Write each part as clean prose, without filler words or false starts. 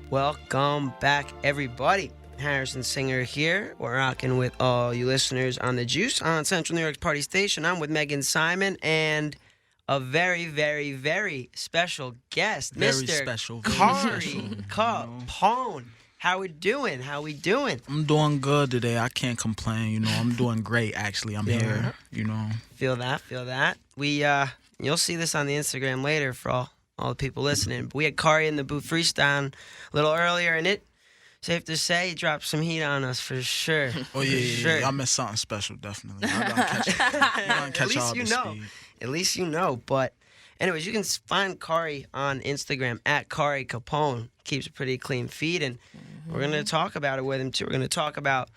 Welcome back, everybody. Harrison Singer here. We're rocking with all you listeners on The Juice on Central New York's Party Station. I'm with Megan Simon and a very, very, very special guest, Very Mr. special. Kari Capone. How we doing? I'm doing good today. I can't complain. I'm doing great, actually. I'm here. Feel that. You'll see this on the Instagram later for all the people listening. But we had Kari in the booth freestyling a little earlier, and safe to say, he dropped some heat on us for sure. Oh, yeah, sure. I missed something special, definitely. I'm going to catch all the speed. At least you know. But anyways, you can find Kari on Instagram at Kari Capone. Keeps a pretty clean feed, and we're going to talk about it with him, too. We're going to talk about,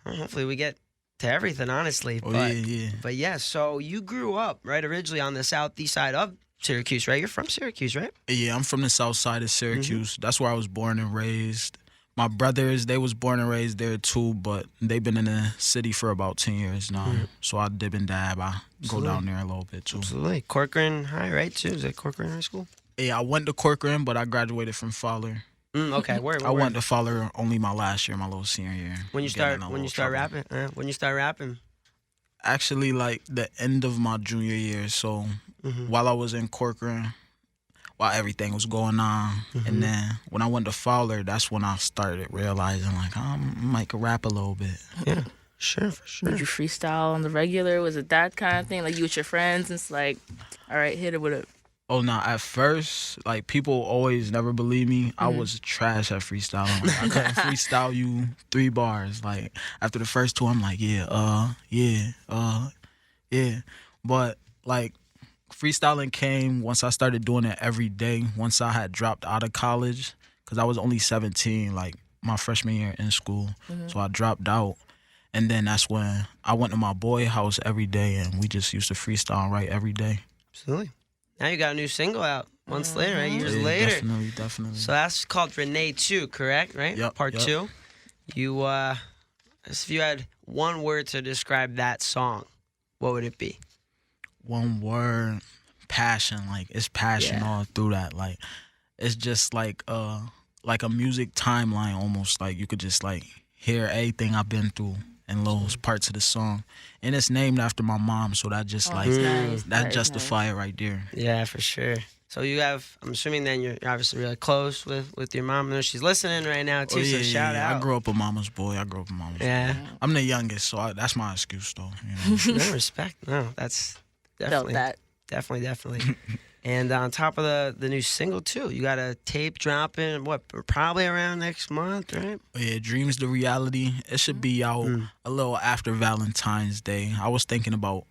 hopefully we get to everything, honestly. Oh, yeah. But yeah, so you grew up, right, originally on the southeast side of Syracuse, right? You're from Syracuse, right? Yeah, I'm from the south side of Syracuse. That's where I was born and raised. My brothers, they was born and raised there too, but they've been in the city for about 10 years now. So I dib and dab. I go down there a little bit too. Absolutely. Corcoran High, right, too? Is that Corcoran High School? Yeah, I went to Corcoran, but I graduated from Fowler. Okay, where? I went to Fowler only my last year, my little senior year. When you start rapping? When you start rapping? Actually, like the end of my junior year. So while I was in Corcoran, while everything was going on, and then when I went to Fowler, that's when I started realizing like I might could rap a little bit. Yeah, sure, for sure. Did you freestyle on the regular? Was it that kind of thing? Like you with your friends, and it's like, all right, hit it with it. Oh no! At first, like people always never believe me. I was trash at freestyling. Like, I couldn't freestyle you 3 bars. Like after the first 2, I'm like, yeah. But like freestyling came once I started doing it every day. Once I had dropped out of college, because I was only 17, like my freshman year in school. So I dropped out, and then that's when I went to my boy house every day, and we just used to freestyle and write every day. Absolutely. Now you got a new single out months later, right? Years later. Definitely. So that's called Renee 2, correct? Right? Yep. Part 2. You, if you had one word to describe that song, what would it be? One word, passion. Like it's passion all through that. Like it's just like a music timeline almost. Like you could just like hear everything I've been through in those parts of the song, and it's named after my mom, so that just that justify it right there. Yeah, for sure. So you have, I'm assuming then you're obviously really close with your mom. I know she's listening right now too. So shout out. I grew up a mama's boy. Yeah. I'm the youngest, so that's my excuse though. No respect. No, that's definitely Felt that. Definitely. And on top of the new single too, you got a tape dropping. Probably around next month, right? Yeah, Dreams to Reality. It should be out a little after Valentine's Day. I was thinking about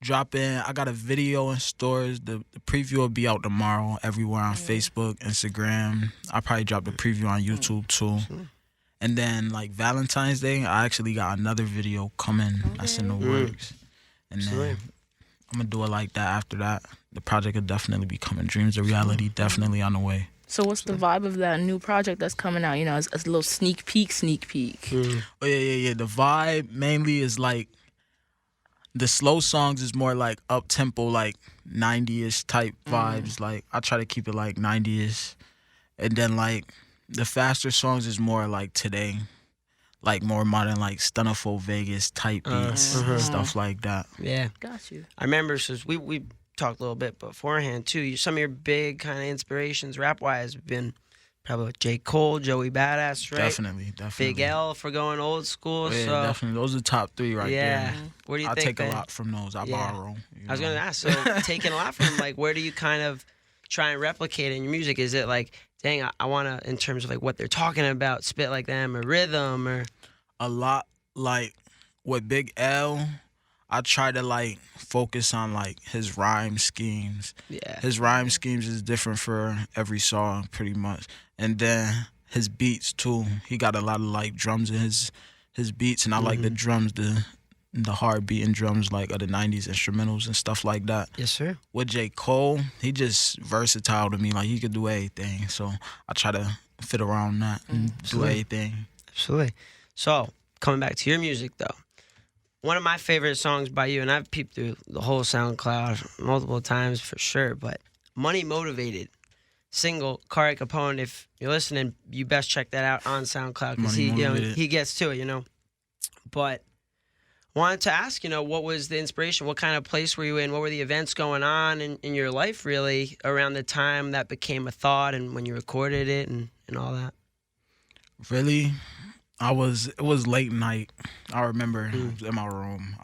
dropping. I got a video in stores. The preview will be out tomorrow everywhere on Facebook, Instagram. I'll probably drop the preview on YouTube too. And then like Valentine's Day, I actually got another video coming that's in the works. And then I'm going to do it like that after that. The project will definitely be coming. Dreams of Reality, definitely on the way. So what's the vibe of that new project that's coming out? It's a little sneak peek. Oh, yeah. The vibe mainly is like, the slow songs is more like up-tempo, like 90-ish type vibes. Like, I try to keep it like 90-ish. And then like, the faster songs is more like today. Like more modern, like Stunnerful Vegas type beats, stuff like that. Yeah. Got you. I remember, since we talked a little bit beforehand, too. Some of your big kind of inspirations rap-wise have been probably J. Cole, Joey Badass, right? Definitely. Big L for going old school. Yeah, so. definitely. Those are the top 3 right there. Yeah. What do you I think? take a lot from those. I borrow. I was going to ask, so taking a lot from them, like, where do you kind of try and replicate in your music? Is it like, dang, I want to, in terms of like what they're talking about, spit like them, or rhythm, or? A lot, like, with Big L, I try to, like, focus on, like, his rhyme schemes. Yeah. His rhyme schemes is different for every song, pretty much. And then his beats, too. He got a lot of, like, drums in his beats, and I like the drums, the hard beating drums, like, of the 90s instrumentals and stuff like that. Yes, sir. With J. Cole, he just versatile to me. Like, he could do anything. So I try to fit around that and do anything. Absolutely. So, coming back to your music, though, one of my favorite songs by you, and I've peeped through the whole SoundCloud multiple times for sure, but Money Motivated. single, Kari Capone. If you're listening, you best check that out on SoundCloud because Money Motivated. he gets to it. But wanted to ask, what was the inspiration? What kind of place were you in? What were the events going on in your life, really, around the time that became a thought and when you recorded it and all that? Really, it was late night. I remember I was in my room.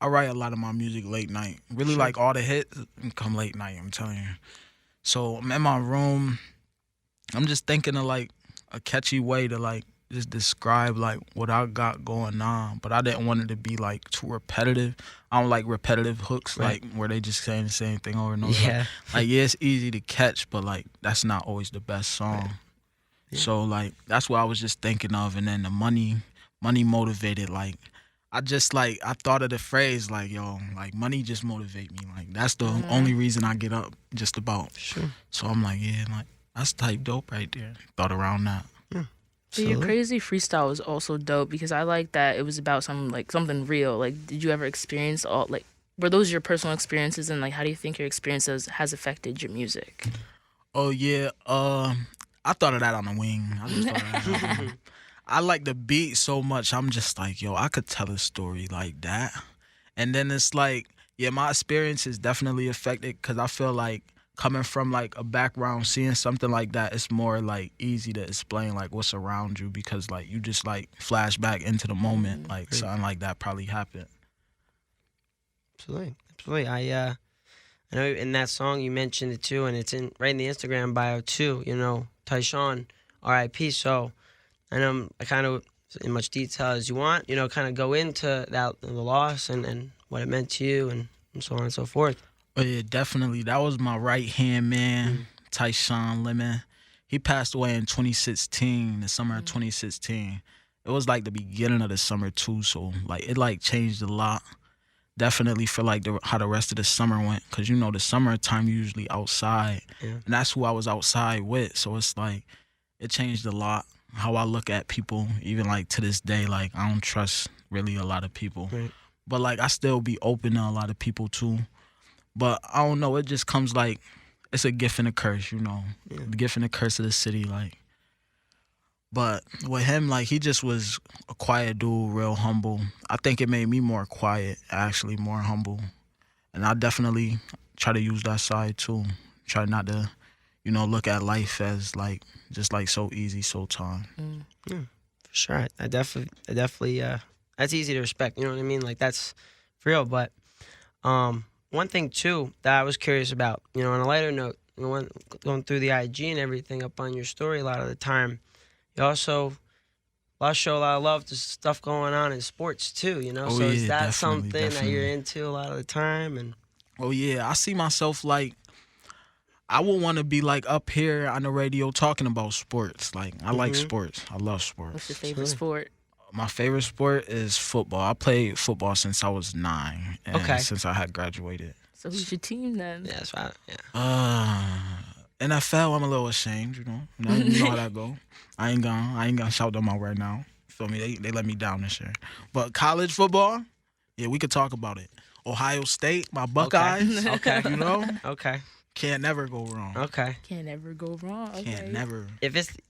I write a lot of my music late night. Really, Sure. like all the hits come late night, I'm telling you. So I'm in my room. I'm just thinking of like a catchy way to like just describe like what I got going on, but I didn't want it to be like too repetitive. I don't like repetitive hooks, Right. like where they just saying the same thing over and over. Yeah. Like, yeah, it's easy to catch, but like that's not always the best song. Right. Yeah. So like that's what I was just thinking of, and then the money motivated. Like I thought of the phrase like, yo, like money just motivate me. Like that's the only reason I get up, just about. Sure. So I'm like, yeah, like that's type dope right there. Thought around that. So your crazy freestyle was also dope because I like that it was about something real. Like, did you ever experience were those your personal experiences, and like how do you think your experiences has affected your music? Oh yeah, I thought of that on the wing. I just thought of that on the wing. I like the beat so much. I'm just like, yo, I could tell a story like that. And then it's like, yeah, my experience is definitely affected because I feel like coming from like a background, seeing something like that, it's more like easy to explain like what's around you because like you just like flash back into the moment, like something like that probably happened. Absolutely. I know in that song you mentioned it too, and it's right in the Instagram bio too. Tyshawn, R.I.P. So I know I kind of in much detail as you want. Kind of go into that the loss and what it meant to you and so on and so forth. Oh yeah, definitely. That was my right hand man, Tyshawn Lemon. He passed away in 2016, the summer of 2016. It was like the beginning of the summer too, so like it like changed a lot. Definitely feel like how the rest of the summer went, because the summertime usually outside, and that's who I was outside with. So it's like it changed a lot how I look at people, even like to this day. Like I don't trust really a lot of people, but like I still be open to a lot of people too. But I don't know, it just comes like it's a gift and a curse, the gift and a curse of the city, like. But with him, like, he just was a quiet dude, real humble. I think it made me more quiet, actually, more humble. And I definitely try to use that side, too. Try not to, look at life as, like, just, like, so easy, so time. For sure. I definitely, that's easy to respect, you know what I mean? Like, that's for real. But one thing, too, that I was curious about, on a lighter note, going through the IG and everything up on your story a lot of the time, you also show a lot of love to stuff going on in sports too, Oh, so is yeah, that something that definitely. you're into a lot of the time? And Oh, yeah, I see myself like, I would want to be like up here on the radio talking about sports. Like, I like sports. I love sports. What's your favorite sport? My favorite sport is football. I played football since I was 9, and since I had graduated. So who's your team then? Yeah, that's right. Yeah. NFL, I'm a little ashamed, you know how that go. I ain't gonna shout them out right now. Feel me? They let me down this year. But college football, yeah, we could talk about it. Ohio State, my Buckeyes. Okay. Okay. Can't never go wrong. Okay. Can't never go wrong. Okay. Can't never.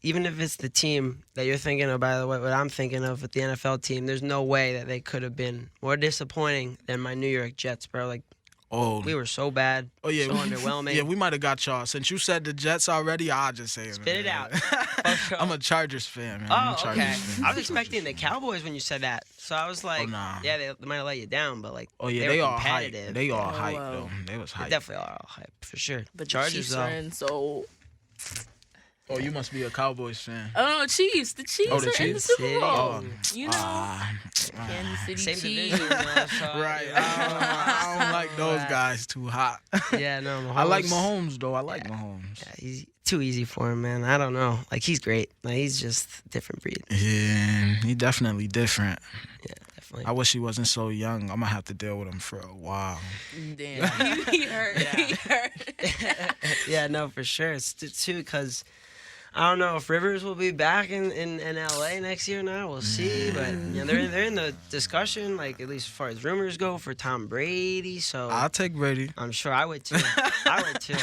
Even if it's the team that you're thinking of, by the way, what I'm thinking of with the NFL team, there's no way that they could have been more disappointing than my New York Jets, bro. Like, we were so bad. Oh yeah, so underwhelming. Yeah, we might have got y'all. Since you said the Jets already, I'll just say it. Spit it out. I'm a Chargers fan, man. Oh, okay. I was expecting the Cowboys when you said that, so I was like, nah. yeah, they might have let you down, but like, oh yeah, they they were all hype. competitive. They all hype though. They was They hype. definitely are all hype for sure. But Chargers the Chiefs though. are in, so. Oh, you must be a Cowboys fan. Oh, Chiefs. The Chiefs Oh, the are in the Chiefs? Super Bowl. Oh. Kansas City Same Chiefs. division, so, Right. I don't like those guys too hot. Yeah, no. Mahomes, I like Mahomes though. I like Mahomes. Yeah, he's too easy for him, man. I don't know. Like, he's great. Like, he's just a different breed. Yeah, he definitely different. Yeah, definitely. I wish he wasn't so young. I'm gonna have to deal with him for a while. Damn. He hurt. Yeah. He hurt. Yeah, no, for sure. It's too because I don't know if Rivers will be back in LA next year now. We'll see. But they're in the discussion, like at least as far as rumors go, for Tom Brady. So I'll take Brady. I'm sure I would too. I would too.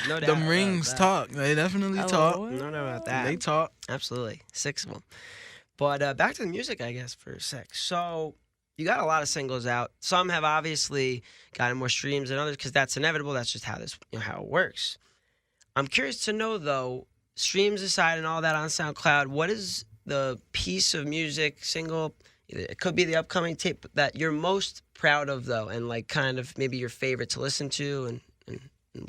No doubt. Them rings talk. They definitely talk. No doubt about that. They talk. Absolutely. 6 of them. But back to the music, I guess, for a sec. So you got a lot of singles out. Some have obviously gotten more streams than others because that's inevitable. That's just how how it works. I'm curious to know, though, streams aside and all that on SoundCloud, what is the piece of music, single, it could be the upcoming tape, that you're most proud of, though, and like kind of maybe your favorite to listen to and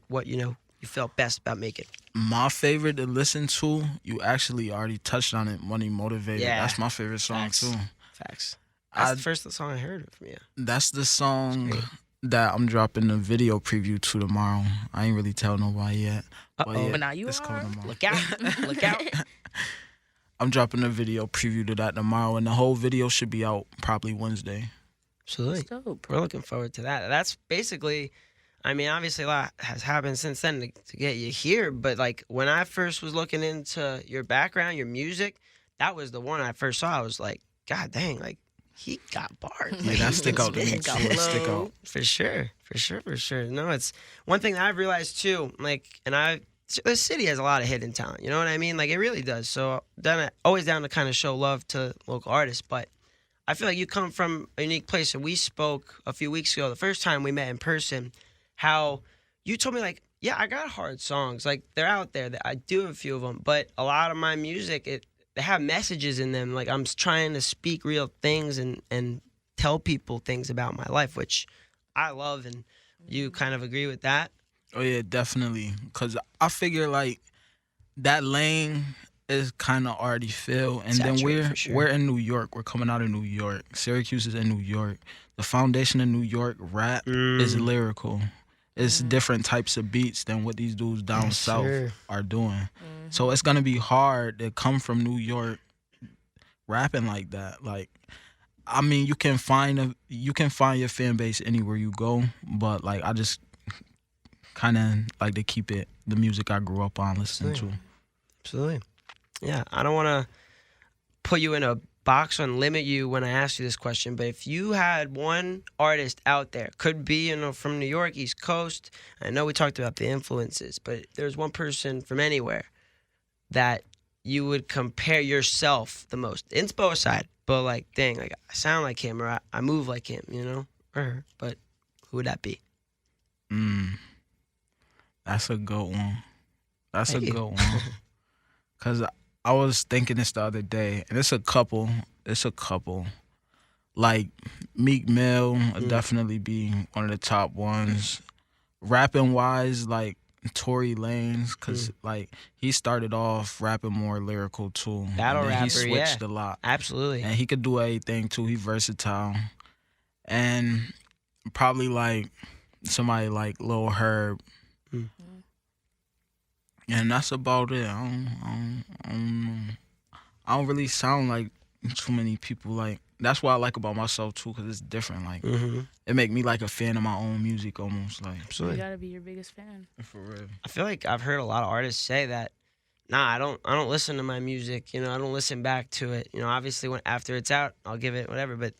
what, you felt best about making? My favorite to listen to, you actually already touched on it, Money Motivated. Yeah. That's my favorite song, too. Facts. That's the first song I heard from you. That's the song that I'm dropping the video preview to tomorrow. I ain't really tell nobody yet. But now you it's are. coming tomorrow. Look out. Look out. I'm dropping the video preview to that tomorrow, and the whole video should be out probably Wednesday. Absolutely. That's dope. We're looking forward to that. That's basically, I mean, obviously a lot has happened since then to get you here, but like when I first was looking into your background, your music, that was the one I first saw. I was like, God dang, like he got bars. Yeah, that stick out to me. Got Yeah, flow. stick out. For sure. No, it's one thing that I've realized too, like, the city has a lot of hidden talent, you know what I mean? Like it really does. So always down to kind of show love to local artists, but I feel like you come from a unique place, and we spoke a few weeks ago, the first time we met in person, how you told me, like, yeah, I got hard songs. Like, they're out there. I do have a few of them, but a lot of my music, they have messages in them. Like, I'm trying to speak real things and tell people things about my life, which I love, and you kind of agree with that? Oh, yeah, definitely. Because I figure, like, that lane is kind of already filled. And then we're in New York. We're coming out of New York. Syracuse is in New York. The foundation in New York, rap, is lyrical. It's different types of beats than what these dudes down south are doing. So it's going to be hard to come from New York rapping like that. Like, I mean, you can find your fan base anywhere you go, but like I just kind of like to keep it the music I grew up on listening to. Absolutely. Yeah, I don't want to put you in a box and limit you when I ask you this question, but if you had one artist out there, could be from New York, East Coast, I know we talked about the influences, but if there's one person from anywhere that you would compare yourself the most, inspo aside, but like, dang, like I sound like him, or I move like him, or her, but who would that be? That's a good one. That's a good one. Because I was thinking this the other day, and it's a couple. Like, Meek Mill would definitely be one of the top ones. Rapping-wise, like, Tory Lanez, because, like, he started off rapping more lyrical, too. Battle rapper, he switched a lot. Absolutely. And he could do everything, too. He's versatile. And probably, like, somebody like Lil Herb. And that's about it. I don't really sound like too many people. Like, that's what I like about myself too, because it's different. Like, it make me like a fan of my own music almost. Like, you gotta be your biggest fan. For real. I feel like I've heard a lot of artists say that. Nah, I don't listen to my music. I don't listen back to it. Obviously after it's out, I'll give it whatever, but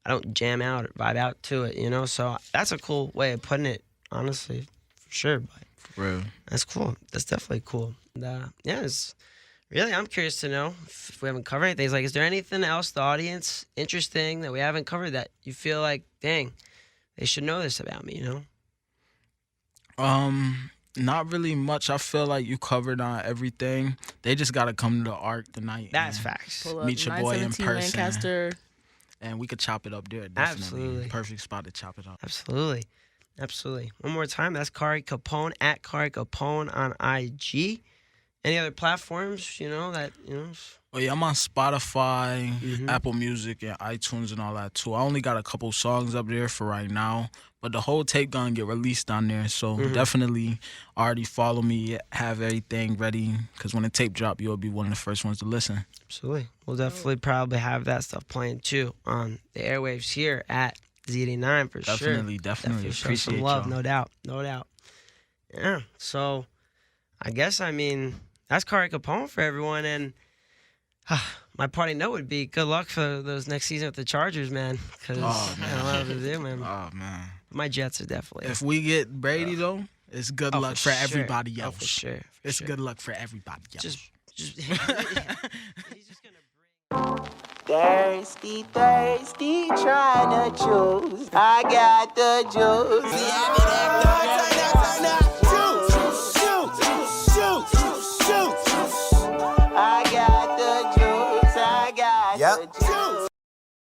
I don't jam out or vibe out to it. So that's a cool way of putting it, honestly, for sure. But for real. That's cool. That's definitely cool. And, I'm curious to know if we haven't covered anything. It's like, is there anything else, the audience, interesting that we haven't covered that you feel like, dang, they should know this about me, Not really much. I feel like you covered on everything. They just gotta come to the Arc tonight. That's facts. Meet your boy in person. Lancaster. And we could chop it up there. Definitely. Absolutely. Perfect spot to chop it up. Absolutely. One more time. That's Kari Capone, at Kari Capone on IG. Any other platforms, that. Oh, yeah, I'm on Spotify, Apple Music, and iTunes and all that, too. I only got a couple songs up there for right now, but the whole tape gonna get released on there, so definitely already follow me, have everything ready, because when the tape drop, you'll be one of the first ones to listen. Absolutely. We'll definitely probably have that stuff playing, too, on the airwaves here at Z89 for sure. Definitely. Appreciate some love, y'all. no doubt. Yeah, so I guess, that That's Kari Capone for everyone. And my party note would be good luck for those next season with the Chargers, man. Because I don't know what to do, man. Oh, man. My Jets are definitely. If we get Brady, though, it's good luck for everybody else. For sure. It's good luck for everybody else. Just he's just going to bring. Thirsty, thirsty, trying to choose. I got the juice.